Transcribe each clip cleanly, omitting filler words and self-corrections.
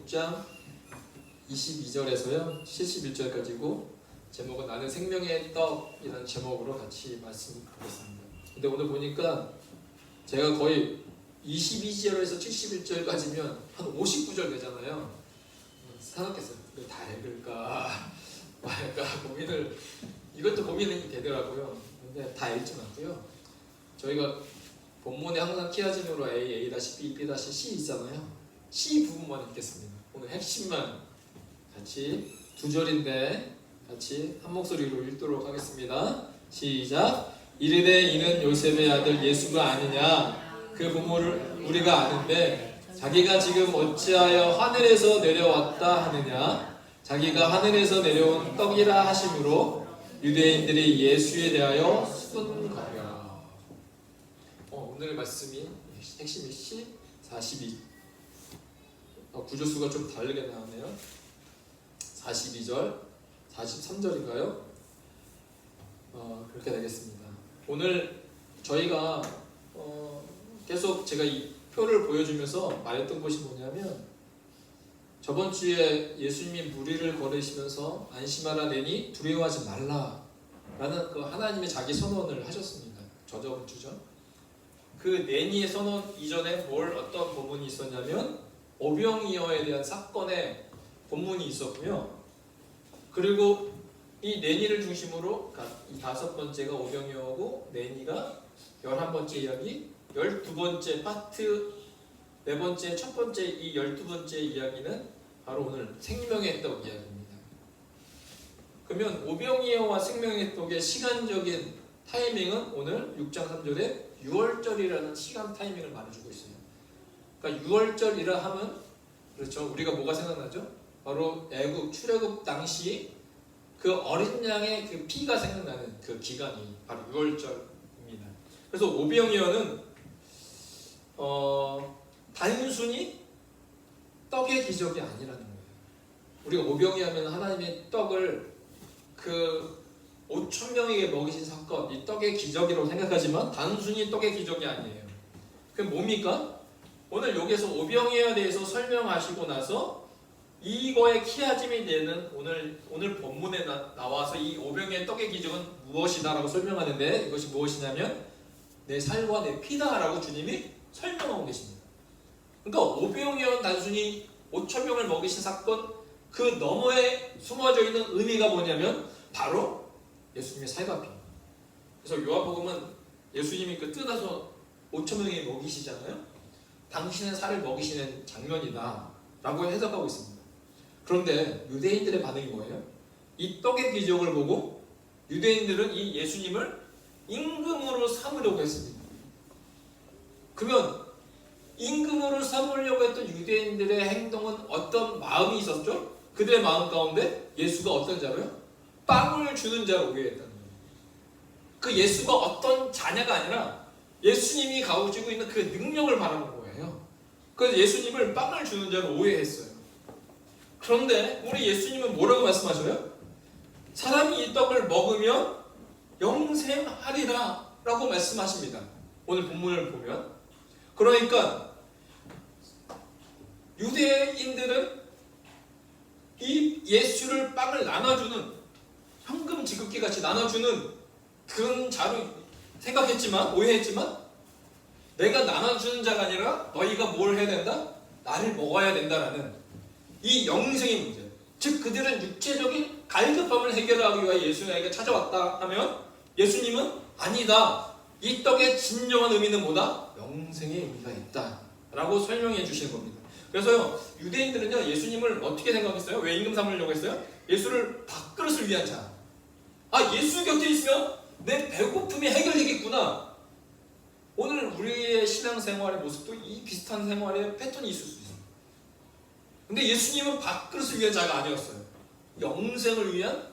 6장 22절에서요 71절까지고 제목은 나는 생명의 떡이라는 제목으로 같이 말씀드리겠습니다. 근데 오늘 보니까 제가 거의 22절에서 71절까지면 한 59절 되잖아요. 생각했어요. 다 읽을까 말까 고민을, 이것도 고민이 되더라고요. 근데 다 읽진 않고요. 저희가 본문에 항상 키아진으로 A, A-B, B-C 있잖아요. C 부분만 읽겠습니다. 오늘 핵심만 같이 두 절인데 같이 한 목소리로 읽도록 하겠습니다. 시작. 이르되 이는 요셉의 아들 예수가 아니냐. 그 부모를 우리가 아는데 자기가 지금 어찌하여 하늘에서 내려왔다 하느냐. 자기가 하늘에서 내려온 떡이라 하심으로 유대인들이 예수에 대하여 수군거려. 오늘 말씀이 핵심이 C 42. 구조수가 좀 다르게 나오네요. 42절, 43절인가요? 그렇게 되겠습니다. 오늘 저희가 계속 제가 이 표를 보여주면서 말했던 것이 뭐냐면, 저번 주에 예수님이 무리를 걸으시면서 안심하라 내니 두려워하지 말라 라는 그 하나님의 자기 선언을 하셨습니다. 저번 주죠. 그 내니의 선언 이전에 어떤 본문이 있었냐면 오병이어에 대한 사건의 본문이 있었고요. 그리고 이 내니를 중심으로 이 5번째가 오병이어고 내니가 11번째 이야기, 12번째 파트, 4번째, 첫 번째 이 12번째 이야기는 바로 오늘 생명의 떡 이야기입니다. 그러면 오병이어와 생명의 떡의 시간적인 타이밍은 오늘 6장 3절에 6월절이라는 시간 타이밍을 말해주고 있어요. 그러니까 6월절이라 하면 그렇죠. 우리가 뭐가 생각나죠? 바로 애굽 출애굽 당시 그 어린 양의 그 피가 생각나는 그 기간이 바로 6월절입니다. 그래서 오병이어는 단순히 떡의 기적이 아니라는 거예요. 우리가 오병이어면 하나님의 떡을 그 5,000명에게 먹이신 사건, 이 떡의 기적이라고 생각하지만 단순히 떡의 기적이 아니에요. 그게 뭡니까? 오늘 여기서 오병이어에 대해서 설명하시고 나서 이거의 키아짐이 되는 오늘 본문에 나와서 이 오병이어의 떡의 기적은 무엇이다 라고 설명하는데, 이것이 무엇이냐면 내 살과 내 피다 라고 주님이 설명하고 계십니다. 그러니까 오병이어는 단순히 5,000명을 먹이신 사건, 그 너머에 숨어져 있는 의미가 뭐냐면 바로 예수님의 살과 피. 그래서 요한복음은 예수님이 그 뜯어서 5,000명에게 먹이시잖아요. 당신의 살을 먹이시는 장면이다 라고 해석하고 있습니다. 그런데 유대인들의 반응이 뭐예요? 이 떡의 기적을 보고 유대인들은 이 예수님을 임금으로 삼으려고 했습니다. 그러면 임금으로 삼으려고 했던 유대인들의 행동은 어떤 마음이 있었죠? 그들의 마음 가운데 예수가 어떤 자로요? 빵을 주는 자로 오해했다는 거예요. 그 예수가 어떤 자냐가 아니라 예수님이 가지고 있는 그 능력을 말하는 거예요. 그래서 예수님을 빵을 주는 자로 오해했어요. 그런데 우리 예수님은 뭐라고 말씀하셔요? 사람이 이 떡을 먹으면 영생하리라 라고 말씀하십니다. 오늘 본문을 보면. 그러니까 유대인들은 이 예수를 빵을 나눠주는, 현금 지급기 같이 나눠주는 그런 자로 생각했지만, 오해했지만, 내가 나눠주는 자가 아니라 너희가 뭘 해야 된다? 나를 먹어야 된다라는 이 영생의 문제. 즉 그들은 육체적인 갈급함을 해결하기 위해 예수님에게 찾아왔다 하면 예수님은 아니다. 이 떡의 진정한 의미는 뭐다? 영생의 의미가 있다 라고 설명해 주시는 겁니다. 그래서요, 유대인들은요, 예수님을 어떻게 생각했어요? 왜 임금 삼으려고 했어요? 예수를 밥그릇을 위한 자. 예수 곁에 있으면 내 배고픔이 해결되겠구나. 오늘 우리의 신앙생활의 모습도 이 비슷한 생활의 패턴이 있을 수 있어요. 근데 예수님은 밥그릇을 위한 자가 아니었어요. 영생을 위한,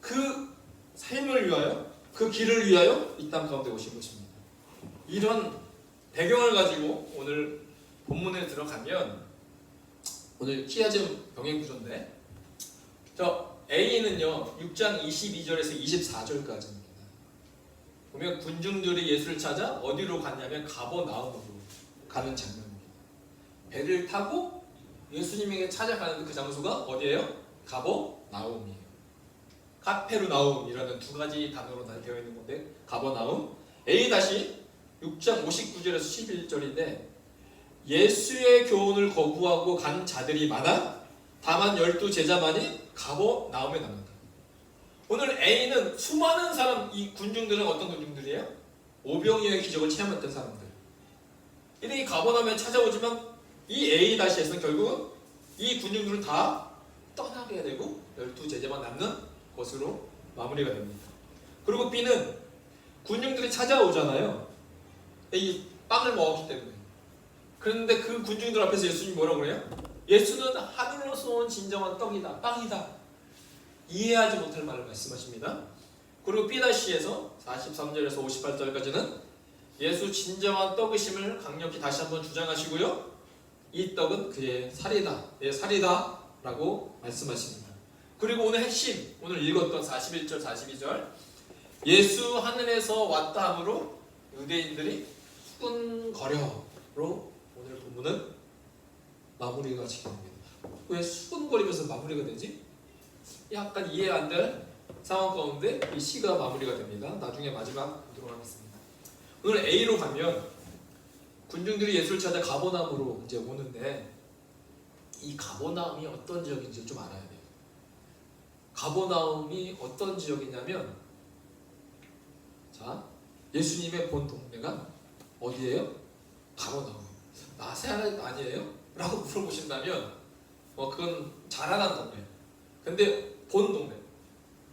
그 삶을 위하여, 그 길을 위하여 이 땅 가운데 오신 것입니다. 이런 배경을 가지고 오늘 본문에 들어가면, 오늘 키아즘 병행구조인데, A는요 6장 22절에서 24절까지입니다. 보면 군중들이 예수를 찾아 어디로 갔냐면 가버나움으로 가는 장면입니다. 배를 타고 예수님에게 찾아가는 그 장소가 어디예요? 가버나움이에요. 카페르나움이라는 두 가지 단어로 되어 있는 건데 가버나움. A-6장 59절에서 11절인데 예수의 교훈을 거부하고 간 자들이 많아 다만 12제자만이 가버나움에 남는다. 오늘 A는 수많은 사람, 이 군중들은 어떤 군중들이에요? 오병이어의 기적을 체험했던 사람들. 이들이 가버나움에 찾아오지만 이 A-에서는 결국은 이 군중들은 다 떠나게 되고 12제자만 남는 것으로 마무리가 됩니다. 그리고 B는 군중들이 찾아오잖아요. 이 빵을 먹었기 때문에. 그런데 그 군중들 앞에서 예수님이 뭐라고 그래요? 예수는 하늘로서 온 진정한 떡이다, 빵이다. 이해하지 못할 말을 말씀하십니다. 그리고 B-에서 43절에서 58절까지는 예수 진정한 떡이심을 강력히 다시 한번 주장하시고요. 이 떡은 그의 살이다, 내 살이다 라고 말씀하십니다. 그리고 오늘 핵심, 오늘 읽었던 41절, 42절 예수 하늘에서 왔다 함으로 유대인들이 수군거려로 오늘 본문은 마무리가 지켜집니다. 왜 수군거리면서 마무리가 되지? 약간 이해 안 될 상황 가운데 이 시가 마무리가 됩니다. 나중에 마지막 보도록 하겠습니다. 오늘 A로 가면 군중들이 예수를 찾아 가버나움으로 이제 오는데 이 가버나움이 어떤 지역인지 좀 알아야 돼요. 가버나움이 어떤 지역이냐면 자 예수님의 본 동네가 어디예요? 가버나움이에요. 나사렛 아니에요? 라고 물어보신다면 그건 자라난 동네. 근데 본 동네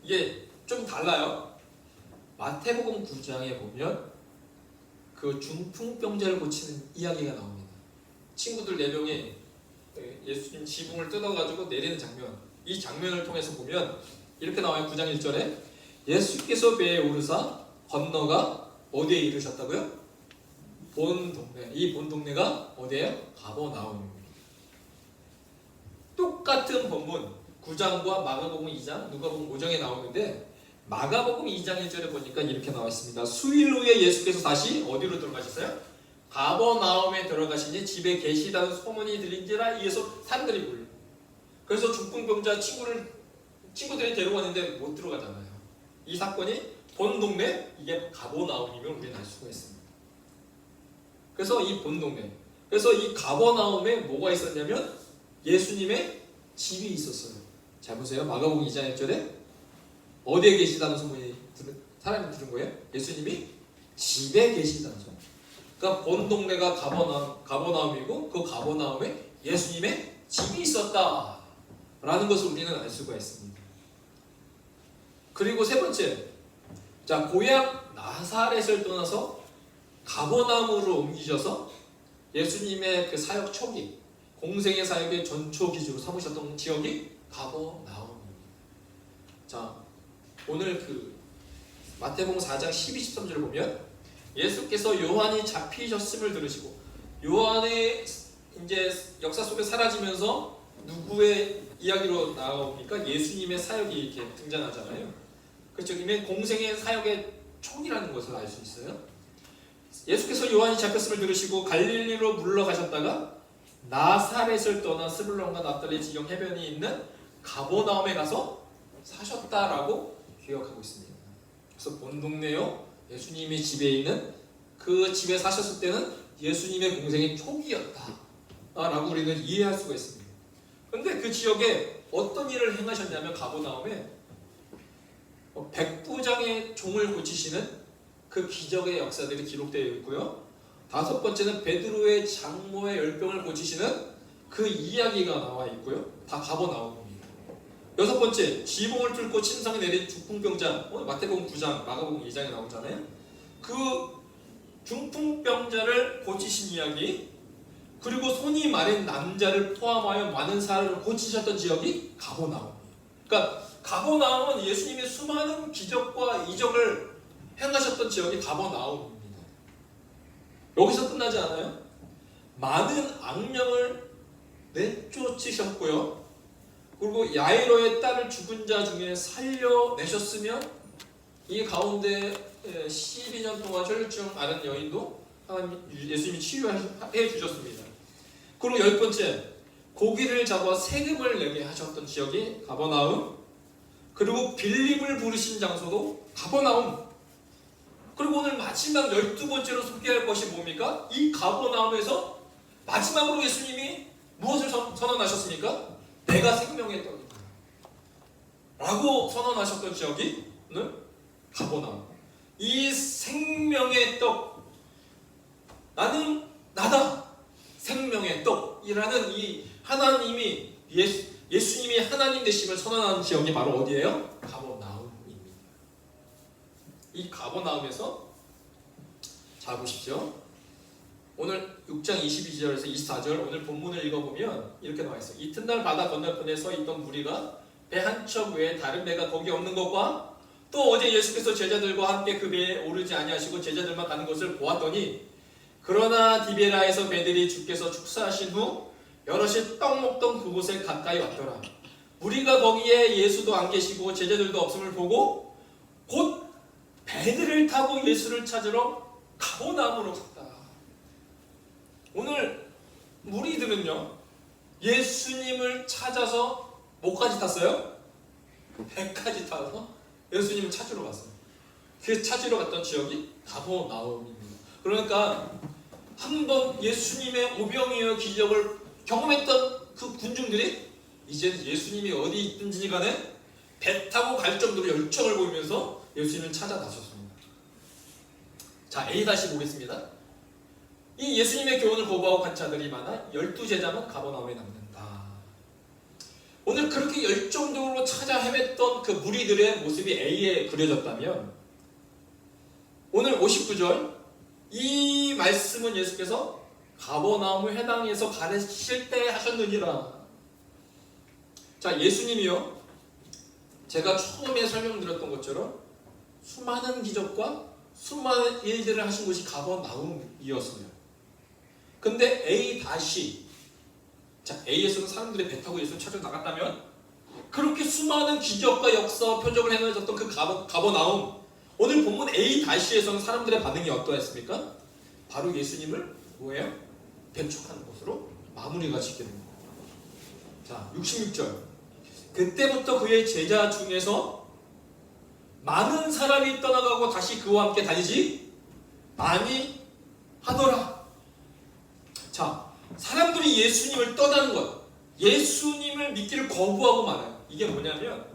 이게 좀 달라요. 마태복음 9장에 보면 그 중풍병자를 고치는 이야기가 나옵니다. 친구들 4명이 예수님 지붕을 뜯어가지고 내리는 장면, 이 장면을 통해서 보면 이렇게 나와요. 9장 1절에 예수께서 배에 오르사 건너가 어디에 이르셨다고요? 본 동네. 이 본 동네가 어디예요? 가버나움입니다. 똑같은 본문 9장과 마가복음 2장, 누가복음 5장에 나오는데 마가복음 2장 1절에 보니까 이렇게 나와 있습니다. 수일 후에 예수께서 다시 어디로 들어가셨어요? 가버나움에 들어가시니 집에 계시다는 소문이 들린지라 이에서 사람들이 몰려. 그래서 중풍병자 친구들이 데려왔는데 못 들어가잖아요. 이 사건이 본 동네, 이게 가버나움이면 우리는 알 수가 있습니다. 그래서 이 본 동네, 그래서 이 가버나움에 뭐가 있었냐면 예수님의 집이 있었어요. 잘 보세요. 마가복음 2장 1절에 어디에 계시다는 소문이 사람이 들은 거예요? 예수님이 집에 계시다는 소문. 그러니까 본 동네가 가버나움이고 그 가버나움에 예수님의 집이 있었다라는 것을 우리는 알 수가 있습니다. 그리고 세 번째, 자 고향 나사렛을 떠나서 가버나움으로 옮기셔서 예수님의 그 사역 초기, 공생의 사역의 전초 기지로 삼으셨던 지역이 가버나움입니다. 자, 오늘 그 마태복음 4장 12, 13절을 보면 예수께서 요한이 잡히셨음을 들으시고 요한의 이제 역사 속에 사라지면서 누구의 이야기로 나옵니까? 예수님의 사역이 이렇게 등장하잖아요. 그렇죠. 이미 공생의 사역의 초기라는 것을 알 수 있어요. 예수께서 요한이 잡혔음을 들으시고 갈릴리로 물러가셨다가 나사렛을 떠나 스불론과 납달리 지경 해변이 있는 가버나움에 가서 사셨다라고 기억하고 있습니다. 그래서 본 동네요, 예수님이 집에 있는 그 집에 사셨을 때는 예수님의 공생의 초기였다라고 우리는 이해할 수가 있습니다. 그런데 그 지역에 어떤 일을 행하셨냐면 가버나움에 백부장의 종을 고치시는 그 기적의 역사들이 기록되어 있고요. 5번째는 베드로의 장모의 열병을 고치시는 그 이야기가 나와 있고요. 다 가버나움입니다. 6번째, 지붕을 뚫고 침상에 내린 중풍병자, 마태복음 9장, 마가복음 2장에 나오잖아요. 그 중풍병자를 고치신 이야기, 그리고 손이 마른 남자를 포함하여 많은 사람을 고치셨던 지역이 가버나움이에요. 그러니까 가버나움은 예수님이 수많은 기적과 이적을 행하셨던 지역이 가버나움입니다. 여기서 끝나지 않아요. 많은 악령을 내쫓으셨고요. 그리고 야이로의 딸을 죽은 자 중에 살려내셨으며 이 가운데 12년 동안 혈류증 앓은 여인도 예수님이 치유해 주셨습니다. 그리고 10번째, 고기를 잡아 세금을 내게 하셨던 지역이 가버나움, 그리고 빌립을 부르신 장소도 가버나움, 그리고 오늘 마지막 12번째로 소개할 것이 뭡니까? 이 가버나움에서 마지막으로 예수님이 무엇을 선언하셨습니까? 내가 생명의 떡이다 라고 선언하셨던 지역이 오늘 가버나움. 이 생명의 떡, 나는 나다, 생명의 떡이라는 이 하나님이 예수님이 하나님 되심을 선언하는 지역이 바로 어디예요? 가버나움입니다. 이 가버나움에서 잘 보십시오. 오늘 6장 22절에서 24절 오늘 본문을 읽어보면 이렇게 나와 있어요. 이튿날 바다 건너편에 서 있던 무리가 배 한 척 외에 다른 배가 거기 없는 것과 또 어제 예수께서 제자들과 함께 그 배에 오르지 아니하시고 제자들만 가는 것을 보았더니 그러나 디베라에서 배들이 주께서 축사하신 후 여럿이 떡 먹던 그곳에 가까이 왔더라. 무리가 거기에 예수도 안 계시고 제자들도 없음을 보고 곧 배들을 타고 예수를 찾으러 가버나움으로 갔다. 오늘 무리들은요, 예수님을 찾아서 뭐까지 탔어요? 배까지 타서 예수님을 찾으러 갔어요. 그 찾으러 갔던 지역이 가버나움입니다. 그러니까 한번 예수님의 오병이어 기적을 경험했던 그 군중들이 이제는 예수님이 어디 있든지 간에 배 타고 갈 정도로 열정을 보이면서 예수님을 찾아 나섰습니다. 자, A 다시 보겠습니다. 이 예수님의 교훈을 거부하고 간 자들이 많아 12제자만 가버나움에 남는다. 오늘 그렇게 열정적으로 찾아 헤맸던 그 무리들의 모습이 A에 그려졌다면 오늘 59절 이 말씀은 예수께서 가버나움을 해당해서 가르치실 때 하셨느니라. 자, 예수님이요, 제가 처음에 설명드렸던 것처럼 수많은 기적과 수많은 일들을 하신 곳이 가버나움이었어요. 근데 A 다시, 자, A에서는 사람들이 배 타고 예수를 찾아 나갔다면 그렇게 수많은 기적과 역사와 표적을 행하셨던 그 가버나움, 오늘 본문 A 다시에서는 사람들의 반응이 어떠했습니까? 바로 예수님을 뭐예요? 배척하는 것으로 마무리가 짓게 됩니다. 자, 66절. 그때부터 그의 제자 중에서 많은 사람이 떠나가고 다시 그와 함께 다니지 아니하더라. 자, 사람들이 예수님을 떠나는 것, 예수님을 믿기를 거부하고 말아요. 이게 뭐냐면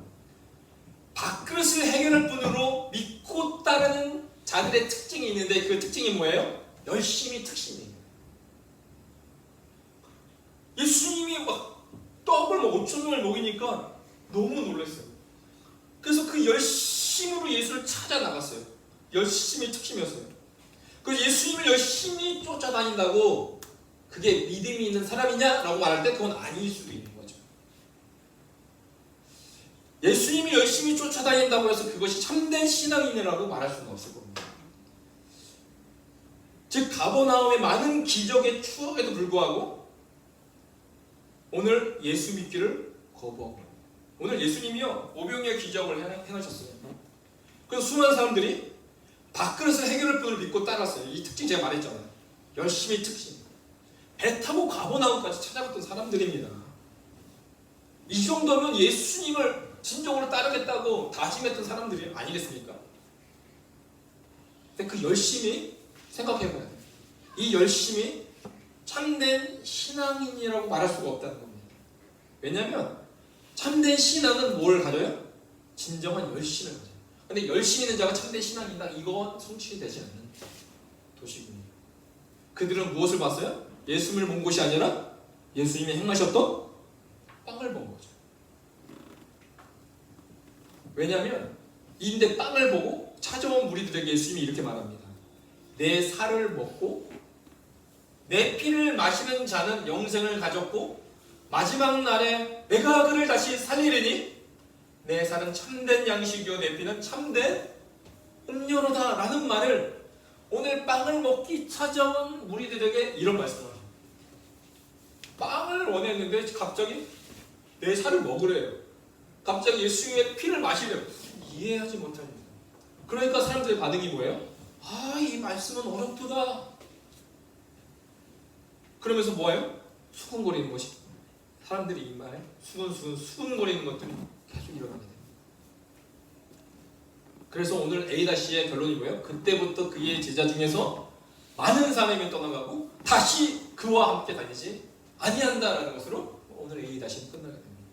밥그릇을 해결할 뿐으로 믿고 따르는 자들의 특징이 있는데 그 특징이 뭐예요? 열심히 특징이에요. 예수님이 막 떡을 5,000명을 먹이니까 너무 놀랐어요. 그래서 그 열심으로 예수를 찾아 나갔어요. 열심히 특심이었어요. 그래서 예수님을 열심히 쫓아다닌다고 그게 믿음이 있는 사람이냐라고 말할 때 그건 아닐 수도 있는 거죠. 예수님이 열심히 쫓아다닌다고 해서 그것이 참된 신앙인이라고 말할 수는 없을 겁니다. 즉 가버나움의 많은 기적의 추억에도 불구하고 오늘 예수 믿기를 거부하고, 오늘 예수님이요 오병이어 기적을 행하셨어요. 그래서 수많은 사람들이 밥그릇을 해결할 뿐을 믿고 따랐어요. 이 특징 제가 말했잖아요. 열심히 특징. 배 타고 가버나움까지 찾아갔던 사람들입니다. 이 정도면 예수님을 진정으로 따르겠다고 다짐했던 사람들이 아니겠습니까? 근데 그 열심히 생각해봐야 돼요. 이 열심히 참된 신앙인이라고 말할 수가 없다는 겁니다. 왜냐하면 참된 신앙은 뭘 가져요? 진정한 열심을 가져요. 근데 열심 있는 자가 참된 신앙이다, 이건 성취되지 않는 도시군요. 그들은 무엇을 봤어요? 예수님을 본 것이 아니라 예수님이 행하셨던 빵을 본 거죠. 왜냐하면 이인데 빵을 보고 찾아온 무리들에게 예수님이 이렇게 말합니다. 내 살을 먹고 내 피를 마시는 자는 영생을 가졌고 마지막 날에 내가 그를 다시 살리리니 내 살은 참된 양식이요 내 피는 참된 음료로다 라는 말을 오늘 빵을 먹기 찾아온 무리들에게 이런 말씀을 합니다. 빵을 원했는데 갑자기 내 살을 먹으래요. 갑자기 예수님의 피를 마시래요. 이해하지 못합니다. 그러니까 사람들의 반응이 뭐예요? 아, 이 말씀은 어렵도다. 그러면서 뭐예요? 수군거리는 것이. 사람들이 이마에 수근거리는 것들이 계속 일어나게 됩니다. 그래서 오늘 A의 결론이 뭐예요? 그때부터 그의 제자 중에서 많은 사람이 떠나가고 다시 그와 함께 다니지 아니한다라는 것으로 오늘 A는 끝나게 됩니다.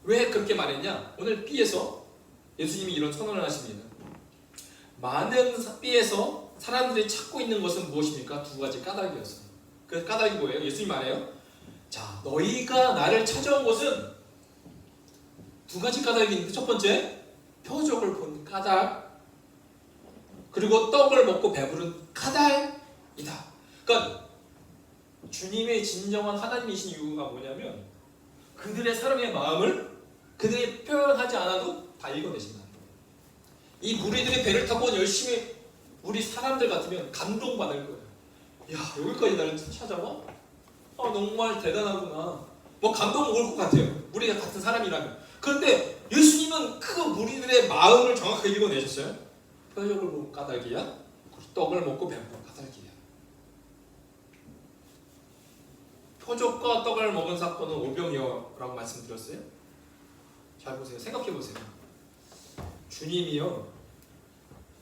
왜 그렇게 말했냐? 오늘 B에서 예수님이 이런 선언을 하십니다. 많은 B에서 사람들이 찾고 있는 것은 무엇입니까? 두 가지 까닭이었어요. 그 까닭이 뭐예요? 예수님 말해요. 자, 너희가 나를 찾아온 것은 두 가지 까닭이 있는데, 첫 번째, 표적을 본 까닭, 그리고 떡을 먹고 배부른 까닭이다. 그러니까 주님의 진정한 하나님이신 이유가 뭐냐면 그들의 사랑의 마음을 그들이 표현하지 않아도 다 읽어내신다. 이 무리들이 배를 타고 열심히 우리 사람들 같으면 감동받을 거예요. 야, 여기까지 나를 찾아와? 정말 대단하구나. 뭐 감동 올 것 같아요. 우리가 같은 사람이라면. 그런데 예수님은 그 무리들의 마음을 정확하게 읽어내셨어요. 표적을 본 까닭이야. 떡을 먹고 배부른 까닭이야. 표적과 떡을 먹은 사건은 오병이어라고 말씀드렸어요. 잘 보세요. 생각해 보세요. 주님이요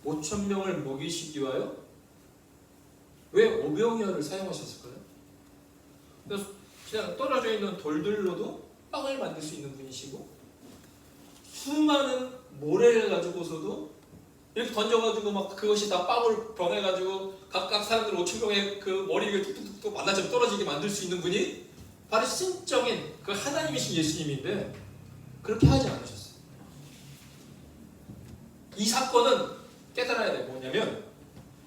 5,000명을 먹이시기 위하여 왜 오병이어를 사용하셨을까요? 그냥 떨어져 있는 돌들로도 빵을 만들 수 있는 분이시고 수많은 모래를 가지고서도 이렇게 던져가지고 막 그것이 다 빵을 변해가지고 각각 사람들 5,000명의 그 머리 위에 툭툭툭 만나처럼 떨어지게 만들 수 있는 분이 바로 신적인 그 하나님이신 예수님인데 그렇게 하지 않으셨어요. 이 사건은 깨달아야 될 뭐냐면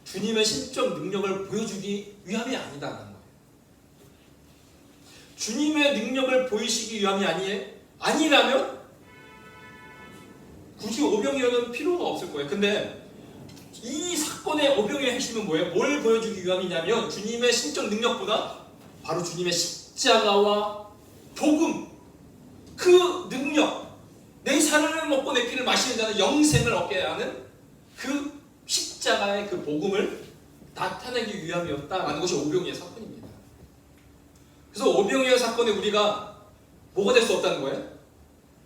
주님의 신적 능력을 보여주기 위함이 아니다라는 거예요. 주님의 능력을 보이시기 위함이 아니라면 굳이 오병이어는 필요가 없을 거예요. 근데 이 사건의 오병이어의 핵심은 뭐예요? 뭘 보여주기 위함이냐면 주님의 신적 능력보다 바로 주님의 십자가와 복음, 그 능력, 내 살을 먹고 내 피를 마시는 자는 영생을 얻게 하는 그 십자가의 그 복음을 나타내기 위함이었다라는 것이 오병이어의 사건입니다. 그래서 오병이어의 사건에 우리가 뭐가 될 수 없다는 거예요?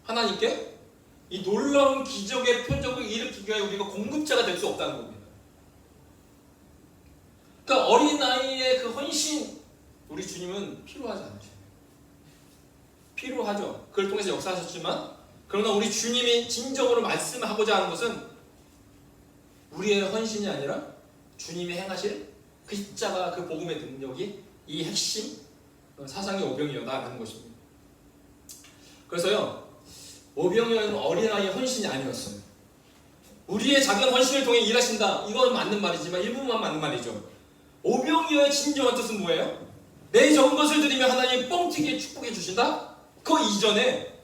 하나님께 이 놀라운 기적의 표적을 일으키기 위해 우리가 공급자가 될 수 없다는 겁니다. 그러니까 어린아이의 그 헌신, 우리 주님은 필요하지 않으셔요. 필요하죠. 그걸 통해서 역사하셨지만 그러나 우리 주님이 진정으로 말씀하고자 하는 것은 우리의 헌신이 아니라 주님이 행하실 그 십자가 그 복음의 능력이 이 핵심 사상의 오병이어다라는 것입니다. 그래서요 오병이어는 어린아이의 헌신이 아니었어요. 우리의 작은 헌신을 통해 일하신다. 이건 맞는 말이지만 일부분만 맞는 말이죠. 오병이어의 진정한 뜻은 뭐예요? 내 적은 것을 드리면 하나님이 뻥튀기에 축복해 주신다? 그 이전에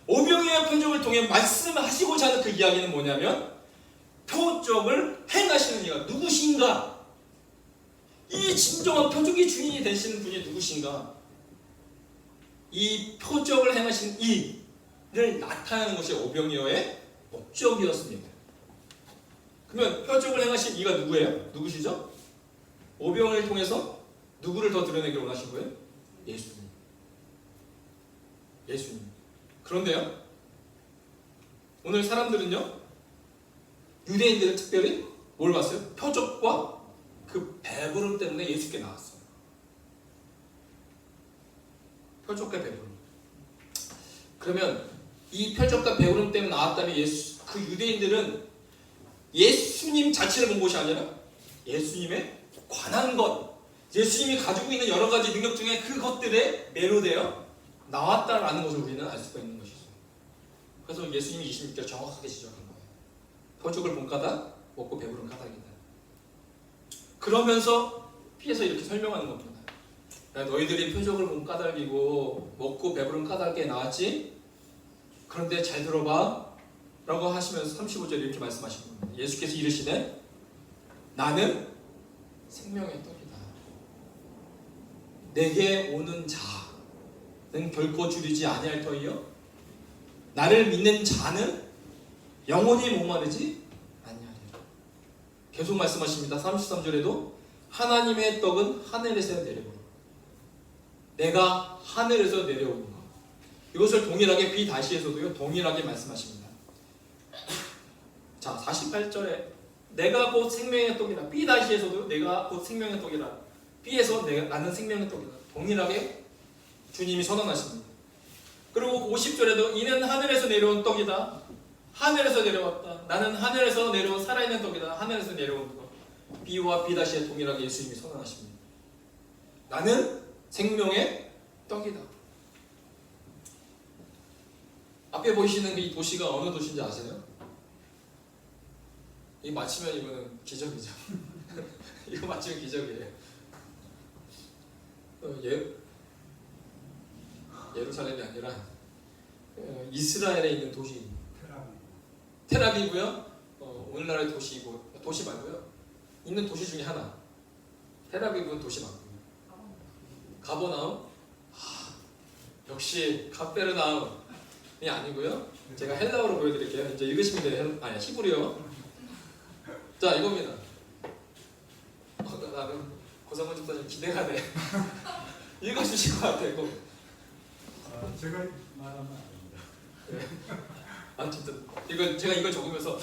오병이어의 표적을 통해 말씀하시고자 하는 그 이야기는 뭐냐면 표적을 행하시는 이가 누구신가? 이 진정한 표적의 주인이 되시는 분이 누구신가? 이 표적을 행하신 이를 나타내는 것이 오병이어의 목적이었습니다. 그러면 표적을 행하신 이가 누구예요? 누구시죠? 오병을 통해서 누구를 더 드러내기를 원하신 거예요? 예수님. 예수님. 그런데요, 오늘 사람들은요, 유대인들은 특별히 뭘 봤어요? 표적과 그 배부름 때문에 예수께 나왔어요. 표적과 배부름. 그러면 이 표적과 배부름 때문에 나왔다면 그 유대인들은 예수님 자체를 본 것이 아니라 예수님에 관한 것, 예수님이 가지고 있는 여러 가지 능력 중에 그것들에 매료되어 나왔다라는 것을 우리는 알 수가 있는 것이죠. 그래서 예수님이 26절 정확하게 지적한 거예요. 표적을 본 까닭, 먹고 배부른 까닭이다. 그러면서 피해서 이렇게 설명하는 겁니다. 야, 너희들이 표적을 본 까닭이고 먹고 배부른 까닭에 나왔지? 그런데 잘 들어봐 라고 하시면서 35절에 이렇게 말씀하신 겁니다. 예수께서 이르시되 나는 생명의 떡이다. 내게 오는 자는 결코 줄이지 아니할 터이요 나를 믿는 자는 영원히 목마르지 아니하리라. 계속 말씀하십니다. 33절에도 하나님의 떡은 하늘에서 내려오라. 내가 하늘에서 내려온 것. 이것을 동일하게 B-에서도요 동일하게 말씀하십니다. 자 48절에 내가 곧 생명의 떡이라. B-에서도 내가 곧 생명의 떡이라. B에서 나는 생명의 떡이라. 동일하게 주님이 선언하십니다. 그리고 50절에도 이는 하늘에서 내려온 떡이다. 하늘에서 내려왔다. 나는 하늘에서 내려온 살아있는 떡이다. 하늘에서 내려온 것. B와 B-에 동일하게 예수님이 선언하십니다. 나는 생명의 떡이다. 앞에 보이시는 이 도시가 어느 도시인지 아세요? 이거 맞히면 이거는 기적이죠. 이거 맞히면 기적이에요. 예루살렘이 아니라 이스라엘에 있는 도시 테라비브요. 오늘날의 도시고 도시 말고요. 있는 도시 중에 하나. 테라비브는 도시 맞고요. 가버나움? 역시 카페르나움이 아니고요. 제가 헬라어로 보여드릴게요. 이제 읽으시면 돼요. 아니 히브리어. 자 이겁니다. 나 고상원 집사님 기대가 돼. 읽어주실 것 같아 이거. 제가 말하면 안 됩니다. 네. 아 진짜 이거 제가 이걸 적으면서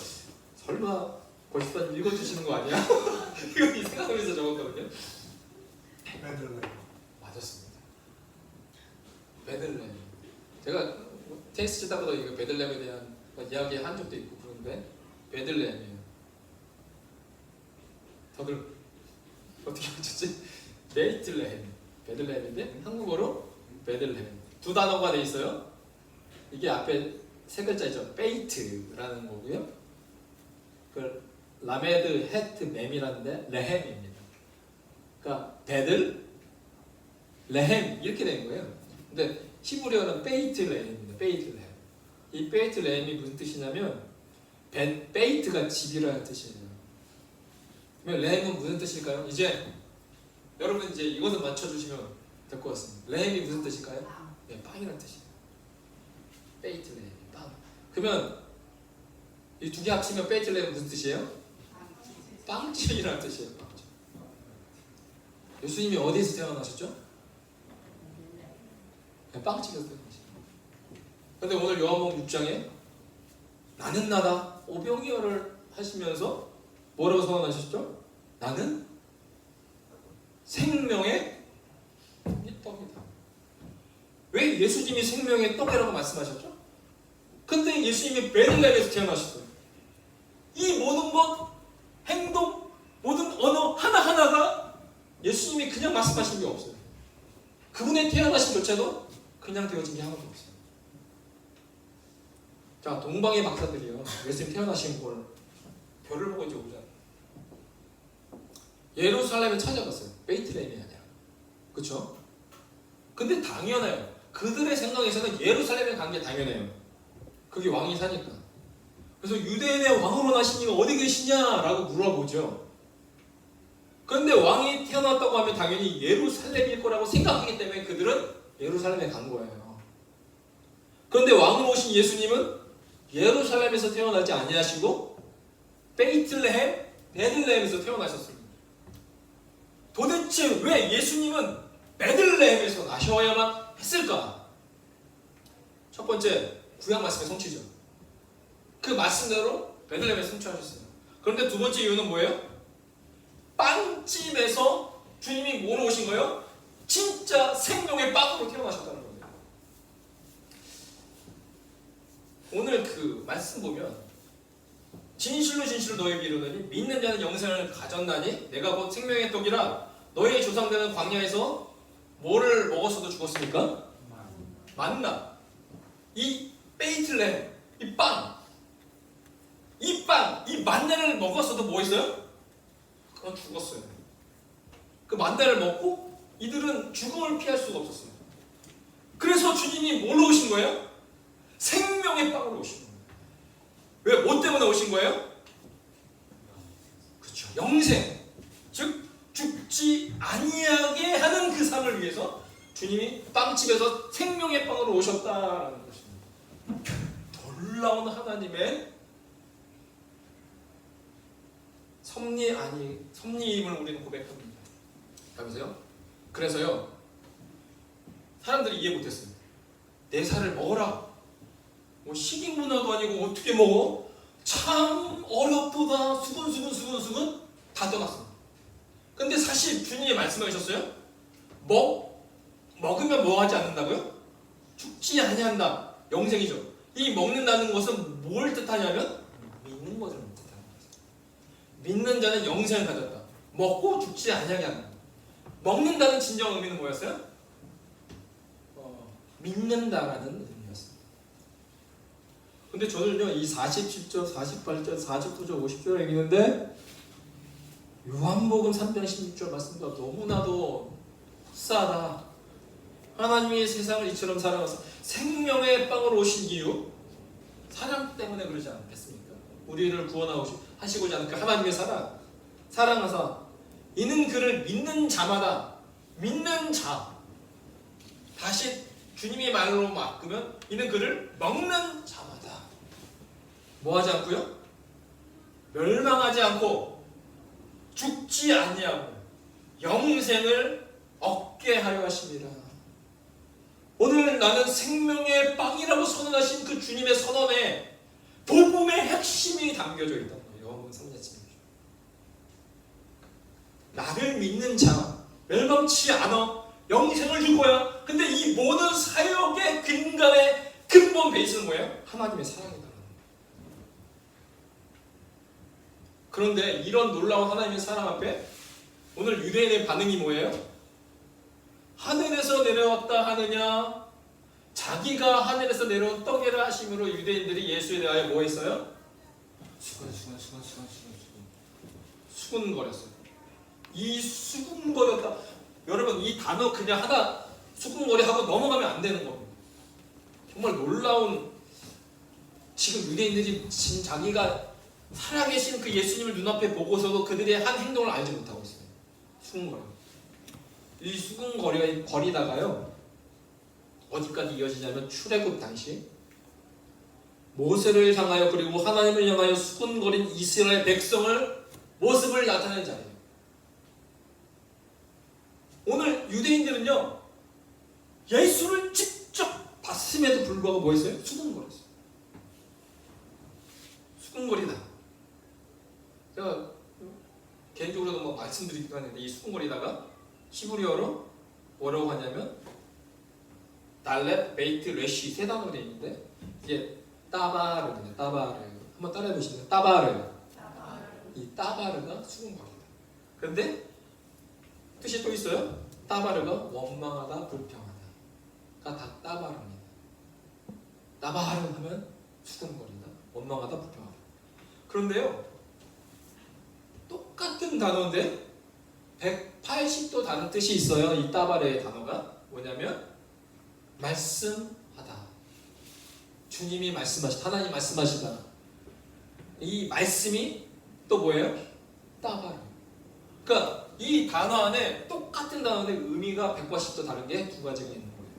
설마 고집사님 읽어주시는 거 아니야? 이거 생각하면서 적었거든요. 베들레헴. 맞았습니다. 베들레헴. 제가 테니스 치다 보다 이거 베들레헴에 대한 이야기 한 적도 있고 그런데 베들레헴이에요. 다들 어떻게 맞췄지? 베이틀레헴. 베들레헴인데 한국어로 베들레헴. 두 단어가 돼 있어요. 이게 앞에 세 글자이죠. 베이트라는 거고요. 그 라메드 헤트 mem이라는데 레헴입니다. 그러니까 베들 레헴 이렇게 된 거예요. 근데 히브리어는 베이틀레헴입니다. 베이틀레헴. 이 베이틀레헴이 무슨 뜻이냐면 베이트가 집이라는 뜻이에요. 그러면 레헴은 무슨 뜻일까요? 이제 여러분 이제 이것을 맞춰주시면 될 것 같습니다. 레헴이 무슨 뜻일까요? 네, 빵이라는 뜻이에요. 베이틀레헴, 빵. 그러면 이 두 개 합치면 베이틀레헴은 무슨 뜻이에요? 빵집이라는 뜻이에요. 빵집. 예수님이 어디에서 태어나셨죠? 네, 빵집에서 태어나셨어요. 그런데 오늘 요한복음 6장에 나는 나다 오병이어를 하시면서 뭐라고 선언하셨죠? 나는 생명의 떡이다. 왜 예수님이 생명의 떡이라고 말씀하셨죠? 근데 예수님이 베들레헴에서 태어나셨어요. 이 모든 것, 행동, 모든 언어 하나하나가 예수님이 그냥 말씀하신 게 없어요. 그분의 태어나심조차도 그냥 되어진 게 하나도 없어요. 자, 동방의 박사들이요. 예수님 태어나신 걸 별을 보고 이제 오잖아요. 예루살렘에 찾아갔어요. 베이틀레헴이 아니라. 그렇죠? 근데 당연해요. 그들의 생각에서는 예루살렘에 간 게 당연해요. 그게 왕이 사니까. 그래서 유대인의 왕으로 나신 이가 어디 계시냐라고 물어보죠. 그런데 왕이 태어났다고 하면 당연히 예루살렘일 거라고 생각하기 때문에 그들은 예루살렘에 간 거예요. 그런데 왕으로 오신 예수님은 예루살렘에서 태어나지 아니하시고 베이틀레헴, 베들레헴에서 태어나셨습니다. 도대체 왜 예수님은 베들레헴에서 나셔야만 했을까? 첫 번째, 구약 말씀의 성취죠. 그 말씀대로 베들레헴에서 성취하셨어요. 그런데 두 번째 이유는 뭐예요? 빵집에서 주님이 뭐로 오신 거예요? 진짜 생명의 빵으로 태어나셨다는 거예요. 오늘 그 말씀 보면 진실로 진실로 너에게 이르노니 믿는 자는 영생을 가졌나니 내가 곧 생명의 떡이라. 너의 조상들은 광야에서 뭐를 먹었어도 죽었습니까? 만나. 이 베이틀레헴, 이 빵, 이 만나를 먹었어도 뭐 했어요? 그건 죽었어요. 그 만나를 먹고 이들은 죽음을 피할 수가 없었어요. 그래서 주님이 뭘로 오신 거예요? 생명의 빵으로 오신 거예요. 왜? 뭐 때문에 오신 거예요? 그렇죠. 영생. 즉 죽지 아니하게 하는 그 삶을 위해서 주님이 빵집에서 생명의 빵으로 오셨다라는 것입니다. 놀라운 하나님의 섭리임을 우리는 고백합니다. 보세요. 그래서요, 사람들이 이해 못했어요. 내 살을 먹어라. 뭐 식인 문화도 아니고 어떻게 먹어? 참 어렵도다. 수근 다 떠났습니다. 근데 사실 주님이 말씀하셨어요. 먹으면 뭐 하지 않는다고요? 죽지 아니한다. 영생이죠. 이 먹는다는 것은 뭘 뜻하냐면 믿는 것을 뜻하는 거죠. 믿는 자는 영생을 가졌다. 먹고 죽지 아니하게 한다. 먹는다는 진정 의미는 뭐였어요? 믿는다라는 의미였습니다. 근데 저는요 이 47절, 48절, 49절, 50절을 읽는데 요한복음 3장 16절 말씀과 너무나도 흡사하다. 하나님이 세상을 이처럼 사랑하사 생명의 빵으로 오신 이유 사랑 때문에 그러지 않겠습니까? 우리를 구원하시고자 하는 그 하나님의 사랑하사 이는 그를 믿는 자마다 믿는 자 다시 주님이 말로 바꾸면 이는 그를 먹는 자마다 뭐하지 않고요? 멸망하지 않고 죽지 아니하고 영생을 얻게 하려 하십니다. 오늘 나는 생명의 빵이라고 선언하신 그 주님의 선언에 복음의 핵심이 담겨져 있다는 거예요. 요한복음 3장 16절. 나를 믿는 자 멸망치 않아 영생을 줄 거야. 근데 이 모든 사역의 근간의 근본 베이스는 뭐예요? 하나님의 사랑이다. 그런데 이런 놀라운 하나님의 사랑 앞에 오늘 유대인의 반응이 뭐예요? 하늘에서 내려왔다 하느냐? 자기가 하늘에서 내려온 떡이라 하심으로 유대인들이 예수에 대하여 뭐 했어요? 수군거렸어요. 이 수군거렸다. 여러분 이 단어 그냥 하나 수군거리하고 넘어가면 안 되는 겁니다. 정말 놀라운 지금 유대인들이 지금 자기가 살아계신 그 예수님을 눈앞에 보고서도 그들의 한 행동을 알지 못하고 있어요. 수군거려. 이 수군거리다가요 어디까지 이어지냐면 출애굽 당시 모세를 향하여 그리고 하나님을 향하여 수군거린 이스라엘 백성을 모습을 나타낸 자예요. 오늘 유대인들은요 예수를 직접 봤음에도 불구하고 뭐 했어요? 수군거렸어요. 수군거리다. 제가 개인적으로도 뭐 말씀드리기도 하는데 이 수군거리다가 히브리어로 뭐라고 하냐면 달렛, 베이트, 레시 세 단어로 되어 있는데 이게 따바르거든요. 따바르 한번 따라해 보시면 따바르. 이 따바르가 수군거리다. 그런데 뜻이 또 있어요. 따바르가 원망하다, 불평하다가 다 따바르입니다. 따바르 하면 수군거리다, 원망하다, 불평하다. 그런데요 똑같은 단어인데 180도 다른 뜻이 있어요. 이 따바르의 단어가 뭐냐면 말씀하다. 주님이 말씀하시다. 하나님 말씀하시다. 이 말씀이 또 뭐예요? 따바르. 그러니까 이 단어 안에 똑같은 단어인데 의미가 180도 다른 게 두 가지가 있는 거예요.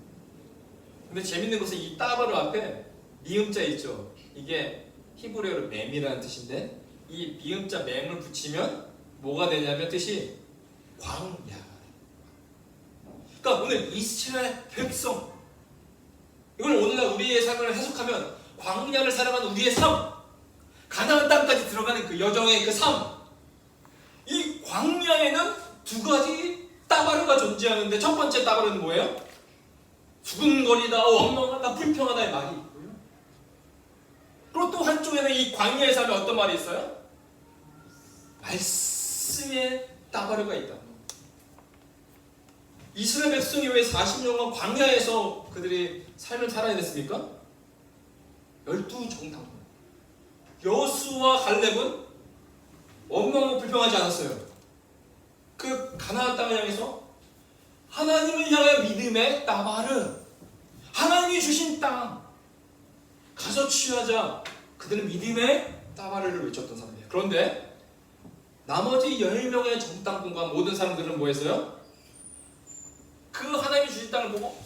근데 재밌는 것은 이 따바르 앞에 미음자 있죠. 이게 히브리어로 맴이라는 뜻인데 이 미음자 맴을 붙이면 뭐가 되냐면 뜻이 광야. 그러니까 오늘 이스라엘 백성 이걸 오늘날 우리의 삶을 해석하면 광야를 살아가는 우리의 삶, 가나안 땅까지 들어가는 그 여정의 그 삶. 이 광야에는 두 가지 따바르가 존재하는데 첫 번째 따바르는 뭐예요? 수군거리다, 원망하다, 불평하다의 말이 있고요. 그리고 또 한쪽에는 이 광야의 삶에 어떤 말이 있어요? 말씀의 따바르가 있다. 이스라엘 백성이 왜 40년간 광야에서 그들이 삶을 살아야 됐습니까? 12정탐. 여수와 갈렙은 원망하고 불평하지 않았어요. 그 가나안 땅을 향해서 하나님을 향해 믿음의 따바르, 하나님이 주신 땅 가서 취하자. 그들은 믿음의 따바르를 외쳤던 사람이에요. 그런데 나머지 10명의 정탐꾼과 모든 사람들은 뭐 했어요? 그 하나님이 주신 땅을 보고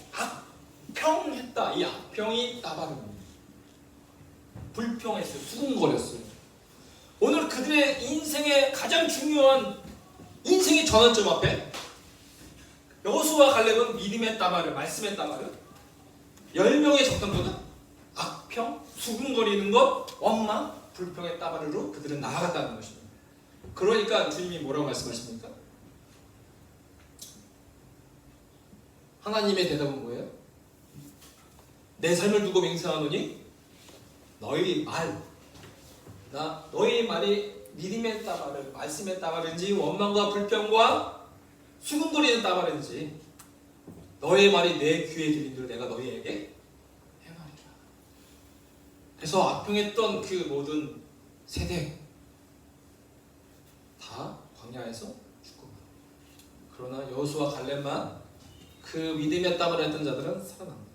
악평했다. 이 악평이 따바르입니다. 불평했어요. 수군거렸어요. 오늘 그들의 인생의 가장 중요한 인생의 전환점 앞에 여호수아와 갈렙은 믿음의 따발을, 말씀의 따발을, 10명의 적군들은 악평, 수군거리는 것, 원망, 불평의 따발으로 그들은 나아갔다는 것입니다. 그러니까 주님이 뭐라고 말씀하십니까? 하나님의 대답은 뭐예요? 내 삶을 두고 맹세하노니 너희 말이 믿음의 따발을, 말씀의 따발인지 원망과 불평과 수군거리는 따발인지 너의 말이 내 귀에 들린들 내가 너희에게 행하리라. 그래서 악평했던 그 모든 세대 다 광야에서 죽고, 그러나 여호수아 갈렙만 그 믿음의 따발을 했던 자들은 살아납니다.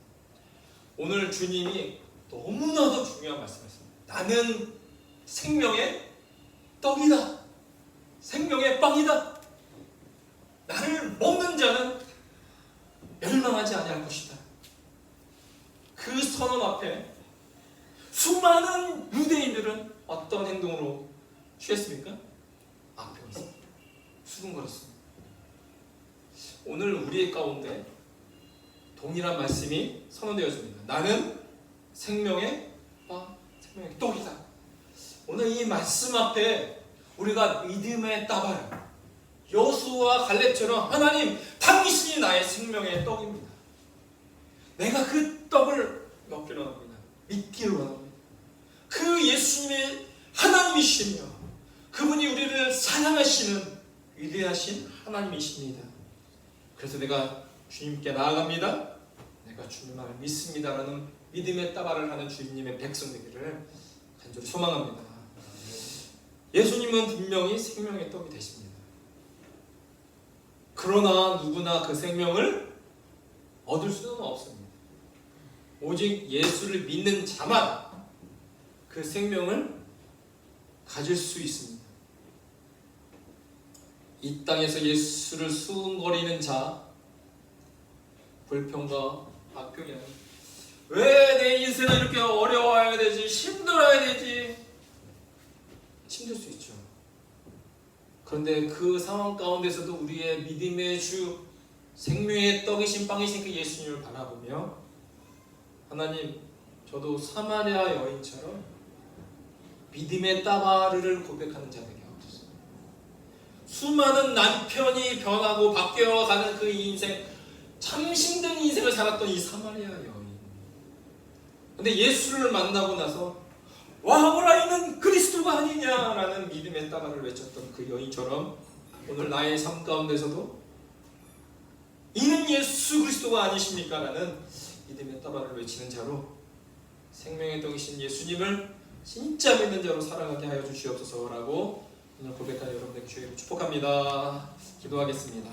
오늘 주님이 너무나도 중요한 말씀이었습니다. 나는 생명의 떡이다. 생명의 빵이다. 나를 먹는 자는 멸망하지 아니할 것이다. 그 선언 앞에 수많은 유대인들은 어떤 행동으로 취했습니까? 악평했습니다. 수군거렸습니다. 오늘 우리의 가운데 동일한 말씀이 선언되어집니다. 나는 생명의 빵, 생명의 떡이다. 오늘 이 말씀 앞에 우리가 믿음의 따발, 여호수아와 갈렙처럼 하나님 당신이 나의 생명의 떡입니다. 내가 그 떡을 먹기로 합니다. 믿기로 합니다. 그 예수님의 하나님이시며 그분이 우리를 사랑하시는 위대하신 하나님이십니다. 그래서 내가 주님께 나아갑니다. 내가 주님을 믿습니다라는 믿음의 따발을 하는 주님의 백성 되기를 간절히 소망합니다. 예수님은 분명히 생명의 떡이 되십니다. 그러나 누구나 그 생명을 얻을 수는 없습니다. 오직 예수를 믿는 자만 그 생명을 가질 수 있습니다. 이 땅에서 예수를 수군거리는 자, 불평과 악평이 왜 내 인생은 이렇게 어려워야 되지, 힘들어야 되지, 힘들 수 있죠. 그런데 그 상황 가운데서도 우리의 믿음의 주, 생명의 떡이신 빵이신 그 예수님을 바라보며 하나님, 저도 사마리아 여인처럼 믿음의 따바르를 고백하는 자 되게 하옵소서. 수많은 남편이 변하고 바뀌어가는 그 인생, 참 힘든 인생을 살았던 이 사마리아 여인, 근데 예수를 만나고 나서 와보라이는 그리스도가 아니냐라는 믿음의 따발을 외쳤던 그 여인처럼 오늘 나의 삶 가운데서도 이는 예수 그리스도가 아니십니까? 라는 믿음의 따발을 외치는 자로 생명의 떡이신 예수님을 진짜 믿는 자로 살아가게 하여 주시옵소서라고 오늘 고백하는 여러분들께 주의 축복합니다. 기도하겠습니다.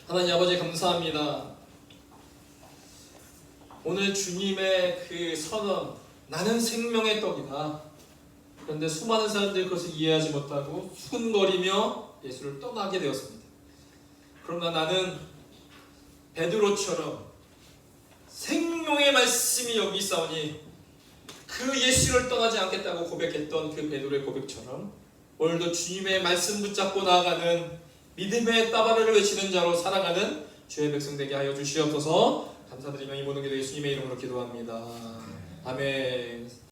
하나님 아버지 감사합니다. 오늘 주님의 그 선언, 나는 생명의 떡이다. 그런데 수많은 사람들이 그것을 이해하지 못하고 수군거리며 예수를 떠나게 되었습니다. 그러나 나는 베드로처럼 생명의 말씀이 여기 있사오니 그 예수를 떠나지 않겠다고 고백했던 그 베드로의 고백처럼 오늘도 주님의 말씀 붙잡고 나아가는 믿음의 따발을 외치는 자로 살아가는 주의 백성 되게 하여 주시옵소서. 감사드리며 이 모든 기도 예수님의 이름으로 기도합니다. 아멘.